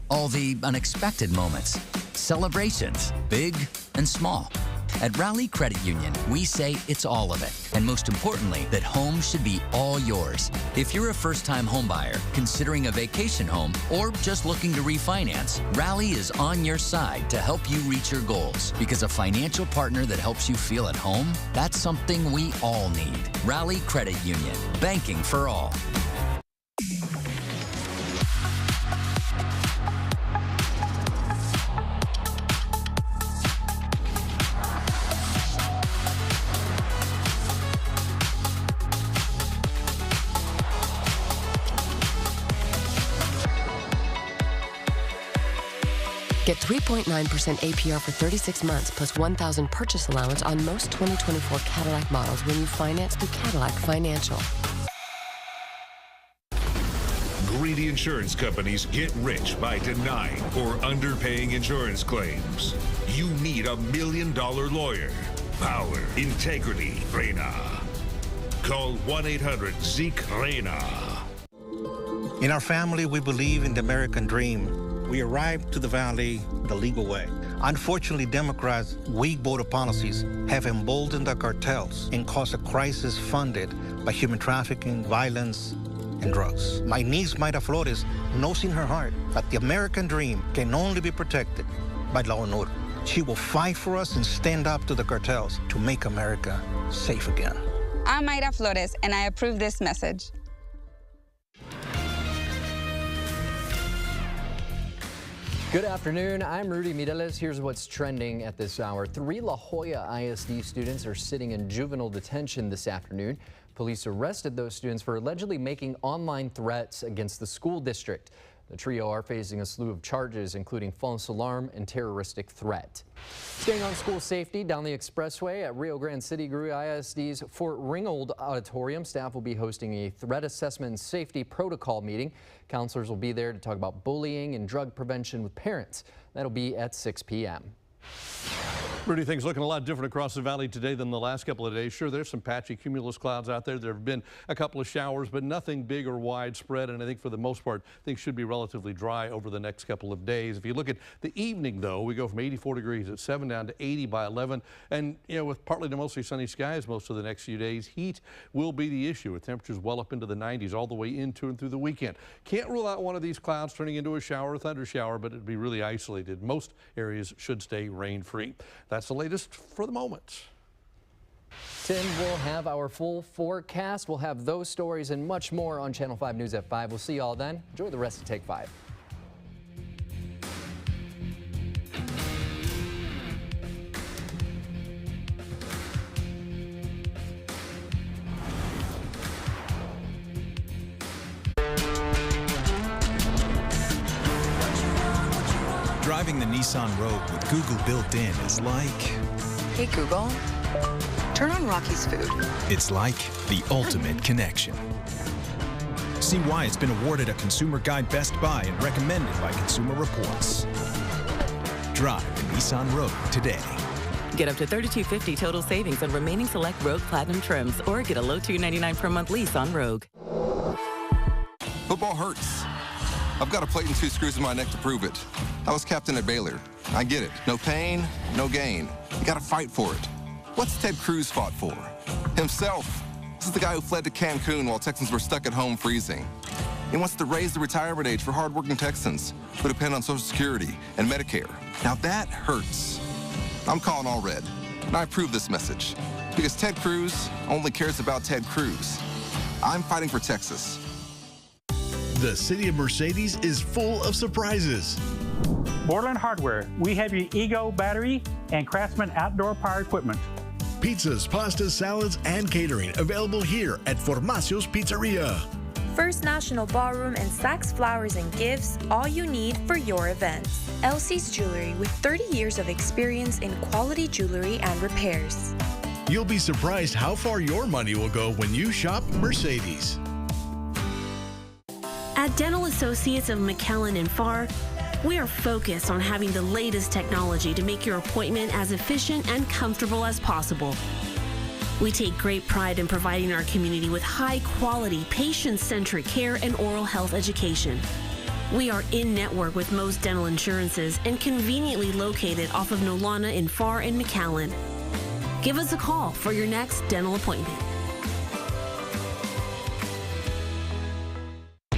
All the unexpected moments, celebrations, big and small. At Rally Credit Union, we say it's all of it. And most importantly, that home should be all yours. If you're a first-time home buyer, considering a vacation home, or just looking to refinance, Rally is on your side to help you reach your goals. Because a financial partner that helps you feel at home, that's something we all need. Rally Credit Union, banking for all. Get 3.9% APR for 36 months plus $1,000 purchase allowance on most 2024 Cadillac models when you finance through Cadillac Financial. Greedy insurance companies get rich by denying or underpaying insurance claims. You need a $1 million lawyer. Power, integrity, Reina. Call 1-800-ZEKE-REINA. In our family, we believe in the American dream. We arrived to the Valley the legal way. Unfortunately, Democrats' weak border policies have emboldened the cartels and caused a crisis funded by human trafficking, violence, and drugs. My niece, Mayra Flores, knows in her heart that the American dream can only be protected by law and order. She will fight for us and stand up to the cartels to make America safe again. I'm Mayra Flores, and I approve this message. Good afternoon, I'm Rudy Mireles. Here's what's trending at this hour. 3 La Jolla ISD students are sitting in juvenile detention this afternoon. Police arrested those students for allegedly making online threats against the school district. The trio are facing a slew of charges, including false alarm and terroristic threat. Staying on school safety, down the expressway at Rio Grande City Grew ISD's Fort Ringgold Auditorium, staff will be hosting a threat assessment and safety protocol meeting. Counselors will be there to talk about bullying and drug prevention with parents. That'll be at 6 p.m. Rudy, things looking a lot different across the valley today than the last couple of days. Sure, there's some patchy cumulus clouds out there. There have been a couple of showers, but nothing big or widespread. And I think for the most part, things should be relatively dry over the next couple of days. If you look at the evening, though, we go from 84 degrees at 7 down to 80 by 11. And, you know, with partly to mostly sunny skies most of the next few days, heat will be the issue with temperatures well up into the 90s all the way into and through the weekend. Can't rule out one of these clouds turning into a shower or thunder shower, but it'd be really isolated. Most areas should stay rain-free. That's the latest for the moment. Tim will have our full forecast. We'll have those stories and much more on Channel 5 News at 5. We'll see you all then. Enjoy the rest of Take 5. Driving the Nissan Rogue with Google built in is like... Hey Google, turn on Rocky's food. It's like the ultimate connection. See why it's been awarded a Consumer Guide Best Buy and recommended by Consumer Reports. Drive the Nissan Rogue today. Get up to $3,250 total savings on remaining select Rogue Platinum trims or get a low $299 per month lease on Rogue. Football hurts. I've got a plate and 2 screws in my neck to prove it. I was captain at Baylor. I get it. No pain, no gain. You gotta fight for it. What's Ted Cruz fought for? Himself. This is the guy who fled to Cancun while Texans were stuck at home freezing. He wants to raise the retirement age for hardworking Texans who depend on Social Security and Medicare. Now that hurts. I'm calling all red, and I approve this message because Ted Cruz only cares about Ted Cruz. I'm fighting for Texas. The city of Mercedes is full of surprises. Borland Hardware, we have your Ego battery and Craftsman outdoor power equipment. Pizzas, pastas, salads, and catering available here at Formacio's Pizzeria. First National Ballroom and Saks Flowers and Gifts, all you need for your events. Elsie's Jewelry with 30 years of experience in quality jewelry and repairs. You'll be surprised how far your money will go when you shop Mercedes. At Dental Associates of McAllen and Farr, we are focused on having the latest technology to make your appointment as efficient and comfortable as possible. We take great pride in providing our community with high-quality, patient-centric care and oral health education. We are in-network with most dental insurances and conveniently located off of Nolana in Farr and McAllen. Give us a call for your next dental appointment.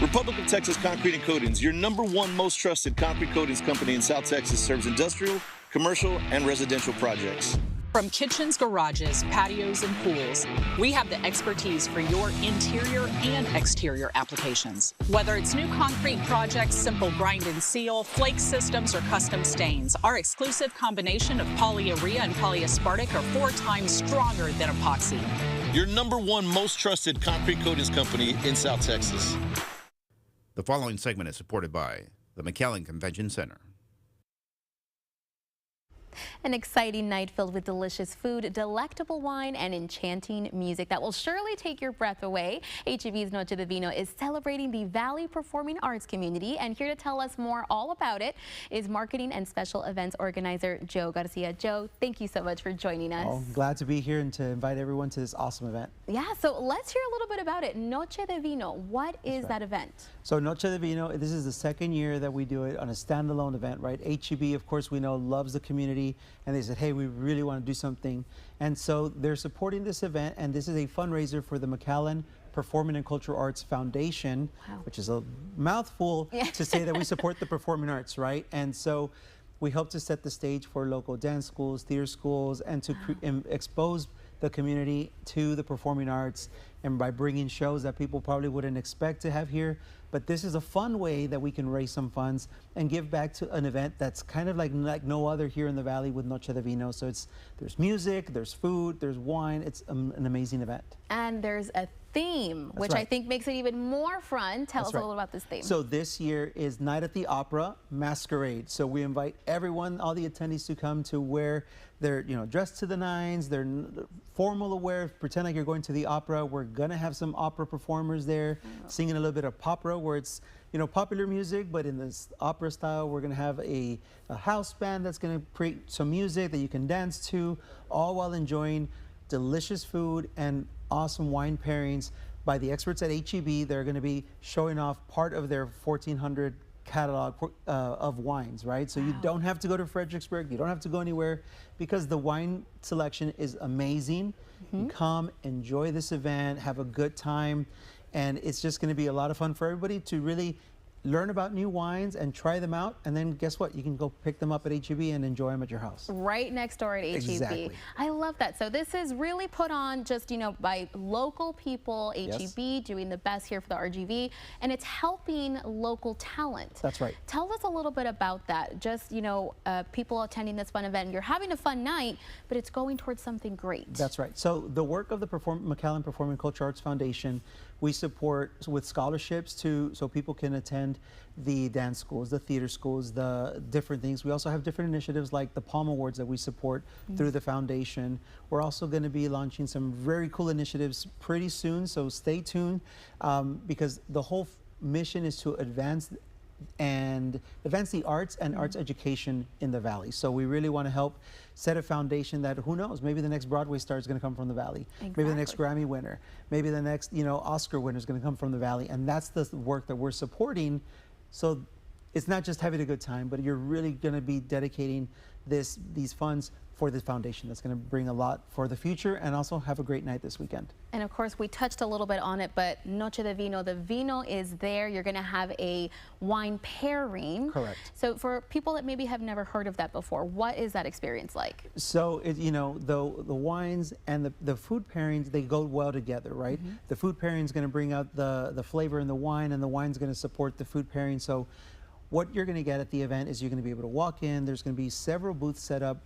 Republic of Texas Concrete and Coatings, your #1 most trusted concrete coatings company in South Texas, serves industrial, commercial, and residential projects. From kitchens, garages, patios, and pools, we have the expertise for your interior and exterior applications. Whether it's new concrete projects, simple grind and seal, flake systems, or custom stains, our exclusive combination of polyurea and polyaspartic are 4 times stronger than epoxy. Your #1 most trusted concrete coatings company in South Texas. The following segment is supported by the McAllen Convention Center. An exciting night filled with delicious food, delectable wine, and enchanting music that will surely take your breath away. HEB's Noche de Vino is celebrating the Valley Performing Arts community, and here to tell us more all about it is marketing and special events organizer Joe Garcia. Joe, thank you so much for joining us. Oh, glad to be here and to invite everyone to this awesome event. Yeah, so let's hear a little bit about it. Noche de Vino, what is that event? So Noche de Vino, this is the 2nd year that we do it on a standalone event, right? HEB, of course, we know loves the community, and they said, hey, we really want to do something. And so they're supporting this event, and this is a fundraiser for the McAllen Performing and Cultural Arts Foundation, which is a mouthful to say that we support the performing arts, right? And so we hope to set the stage for local dance schools, theater schools, and to expose the community to the performing arts, and by bringing shows that people probably wouldn't expect to have here. But this is a fun way that we can raise some funds and give back to an event that's kind of like no other here in the Valley with Noche de Vino. So there's music, there's food, there's wine. It's an amazing event. And there's a theme, which I think makes it even more fun. Tell us a little about this theme. So this year is Night at the Opera Masquerade. So we invite everyone, all the attendees, to come to wear their, dressed to the nines, their formal wear, pretend like you're going to the opera. We're gonna have some opera performers there singing a little bit of opera, where it's popular music, but in this opera style. We're gonna have a house band that's gonna create some music that you can dance to, all while enjoying delicious food and awesome wine pairings by the experts at HEB. They're going to be showing off part of their 1,400 catalog of wines, right? So you don't have to go to Fredericksburg, you don't have to go anywhere, because the wine selection is amazing. You come, enjoy this event, have a good time, and it's just going to be a lot of fun for everybody to really learn about new wines and try them out, and then guess what? You can go pick them up at HEB and enjoy them at your house. Right next door at HEB. Exactly. I love that. So this is really put on just, by local people, HEB doing the best here for the RGV, and it's helping local talent. That's right. Tell us a little bit about that. Just, people attending this fun event. You're having a fun night, but it's going towards something great. That's right. So the work of the McAllen Performing Cultural Arts Foundation, we support with scholarships so people can attend the dance schools, the theater schools, the different things. We also have different initiatives like the Palm Awards that we support through the foundation. We're also going to be launching some very cool initiatives pretty soon, so stay tuned, because the whole mission is to advance the arts and arts education in the Valley. So we really want to help set a foundation that, who knows, maybe the next Broadway star is going to come from the Valley. Maybe the next Grammy winner, maybe the next Oscar winner is going to come from the Valley. And that's the work that we're supporting, So it's not just having a good time, but you're really going to be dedicating these funds for this foundation that's going to bring a lot for the future, and also have a great night this weekend. And of course, we touched a little bit on it, but Noche de Vino, the vino is there. You're going to have a wine pairing. Correct. So for people that maybe have never heard of that before, what is that experience like? So, you know, the wines and the food pairings, they go well together, right? Mm-hmm. The food pairing is going to bring out the flavor in the wine, and the wine's going to support the food pairing. So what you're going to get at the event is you're going to be able to walk in. There's going to be several booths set up,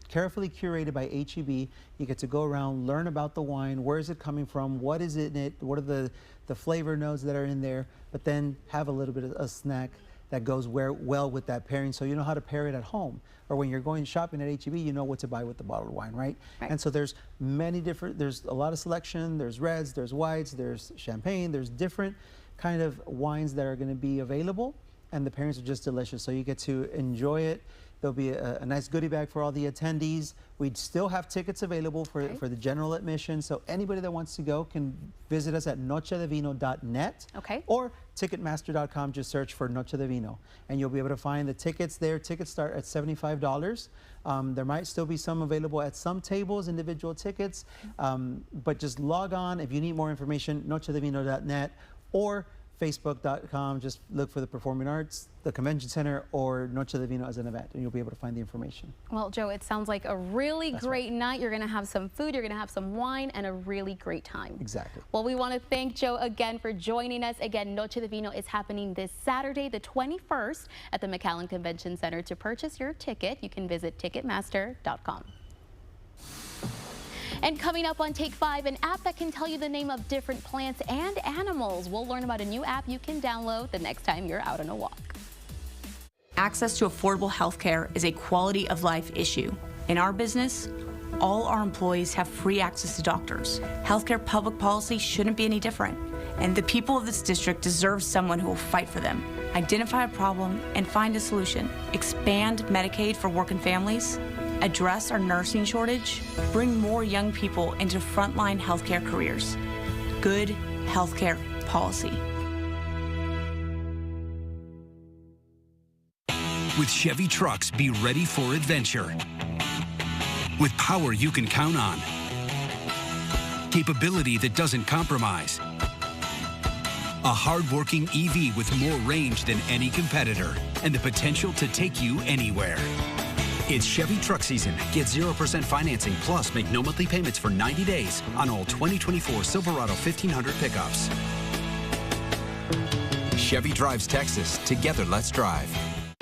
carefully curated by HEB. You get to go around, learn about the wine, where is it coming from, what is in it, what are the flavor notes that are in there, but then have a little bit of a snack that goes well with that pairing, so you know how to pair it at home. Or when you're going shopping at HEB, you know what to buy with the bottled wine, right? And so there's there's a lot of selection. There's reds, there's whites, there's champagne, there's different kind of wines that are going to be available, and the pairings are just delicious, so you get to enjoy it. There'll be a nice goodie bag for all the attendees. We'd still have tickets available for the general admission, so anybody that wants to go can visit us at nochedevino.net or Ticketmaster.com. Just search for Noche de Vino, and you'll be able to find the tickets there. Tickets start at $75. There might still be some available at some tables, individual tickets, but just log on if you need more information, nochedevino.net or Facebook.com. Just look for the Performing Arts, the Convention Center, or Noche de Vino as an event, and you'll be able to find the information. Well, Joe, it sounds like a really great night. You're going to have some food, you're going to have some wine, and a really great time. Exactly. Well, we want to thank Joe again for joining us. Again, Noche de Vino is happening this Saturday, the 21st, at the McAllen Convention Center. To purchase your ticket, you can visit Ticketmaster.com. And coming up on Take 5, an app that can tell you the name of different plants and animals. We'll learn about a new app you can download the next time you're out on a walk. Access to affordable health care is a quality of life issue. In our business, all our employees have free access to doctors. Healthcare public policy shouldn't be any different, and the people of this district deserve someone who will fight for them. Identify a problem and find a solution. Expand Medicaid for working families. Address our nursing shortage. Bring more young people into frontline healthcare careers. Good healthcare policy. With Chevy trucks, be ready for adventure. With power you can count on. Capability that doesn't compromise. A hard-working EV with more range than any competitor and the potential to take you anywhere. It's Chevy truck season. Get 0% financing, plus make no monthly payments for 90 days on all 2024 Silverado 1500 pickups. Chevy drives Texas. Together, let's drive.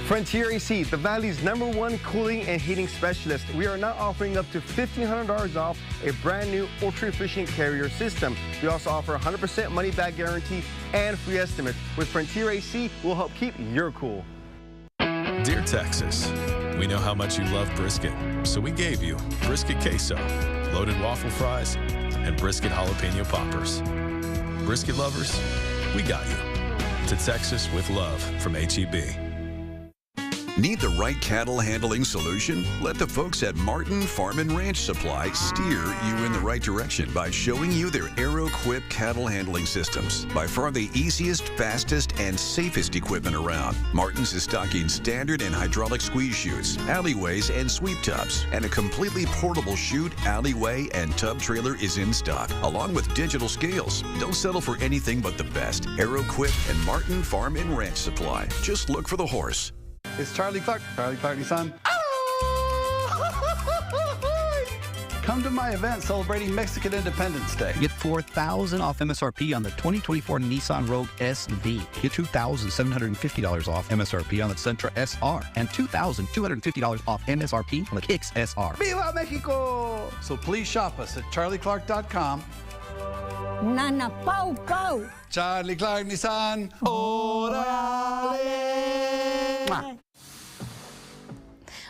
Frontier AC, the Valley's #1 cooling and heating specialist. We are now offering up to $1,500 off a brand new ultra-efficient carrier system. We also offer 100% money-back guarantee and free estimates. With Frontier AC, we'll help keep your cool. Dear Texas, we know how much you love brisket, so we gave you brisket queso, loaded waffle fries, and brisket jalapeno poppers. Brisket lovers, we got you. To Texas with love from HEB. Need the right cattle handling solution? Let the folks at Martin Farm and Ranch Supply steer you in the right direction by showing you their AeroQuip cattle handling systems. By far the easiest, fastest, and safest equipment around. Martin's is stocking standard and hydraulic squeeze chutes, alleyways, and sweep tubs. And a completely portable chute, alleyway, and tub trailer is in stock, along with digital scales. Don't settle for anything but the best. AeroQuip and Martin Farm and Ranch Supply. Just look for the horse. It's Charlie Clark Nissan. Come to my event celebrating Mexican Independence Day. Get $4,000 off MSRP on the 2024 Nissan Rogue SV. Get $2,750 off MSRP on the Sentra SR. And $2,250 off MSRP on the Kicks SR. Viva Mexico! So please shop us at charlieclark.com. Nana Pau Pau. Charlie Clark Nissan. Orale.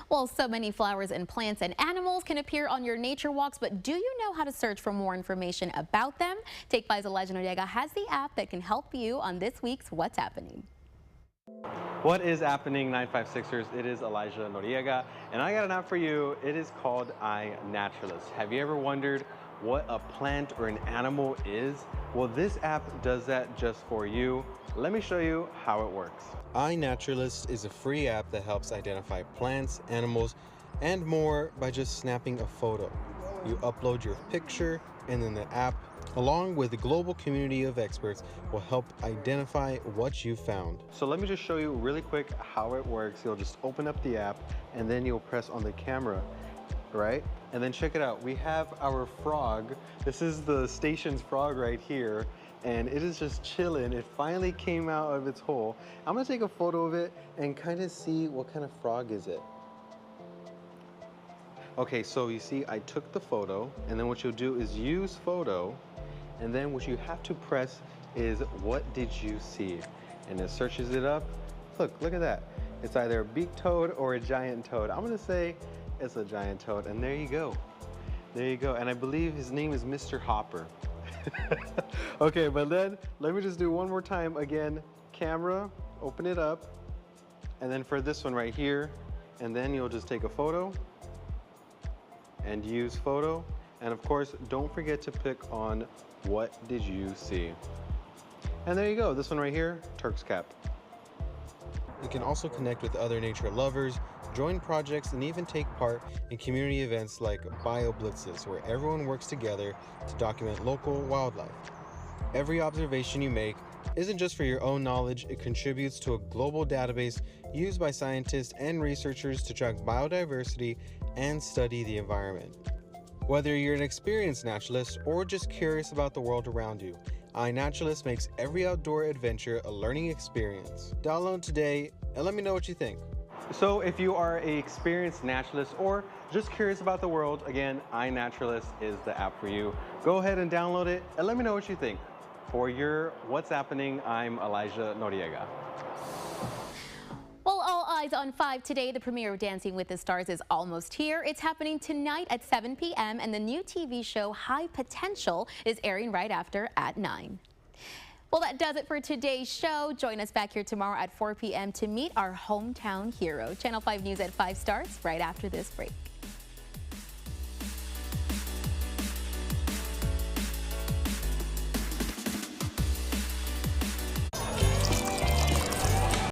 Well, so many flowers and plants and animals can appear on your nature walks, but do you know how to search for more information about them? Take 5's Elijah Noriega has the app that can help you on this week's What's Happening. What is happening, 956ers? It is Elijah Noriega, and I got an app for you. It is called iNaturalist. Have you ever wondered what a plant or an animal is? Well, this app does that just for you. Let me show you how it works. iNaturalist is a free app that helps identify plants, animals, and more by just snapping a photo. You upload your picture, and then the app, along with a global community of experts, will help identify what you found. So let me just show you really quick how it works. You'll just open up the app, and then you'll press on the camera, right? And then check it out. We have our frog. This is the station's frog right here, and it is just chilling. It finally came out of its hole. I'm gonna take a photo of it and kind of see what kind of frog is it. Okay, so you see, I took the photo, and then what you'll do is use photo, and then what you have to press is what did you see? And it searches it up. Look at that. It's either a beaked toad or a giant toad. I'm gonna say it's a giant toad, and there you go. There you go, and I believe his name is Mr. Hopper. Okay, but then let me just do one more time again. Camera, open it up, and then for this one right here, and then you'll just take a photo and use photo. And of course, don't forget to pick on what did you see. And there you go, this one right here, Turk's cap. You can also connect with other nature lovers, join projects, and even take part in community events like Bio Blitzes, where everyone works together to document local wildlife. Every observation you make isn't just for your own knowledge, it contributes to a global database used by scientists and researchers to track biodiversity and study the environment. Whether you're an experienced naturalist or just curious about the world around you, iNaturalist makes every outdoor adventure a learning experience. Download today and let me know what you think. So if you are an experienced naturalist or just curious about the world, again, iNaturalist is the app for you. Go ahead and download it and let me know what you think. For your What's Happening, I'm Elijah Noriega. Well, all eyes on 5 today. The premiere of Dancing with the Stars is almost here. It's happening tonight at 7 p.m. and the new TV show High Potential is airing right after at 9. Well, that does it for today's show. Join us back here tomorrow at 4 p.m. to meet our hometown hero. Channel 5 News at 5 starts right after this break.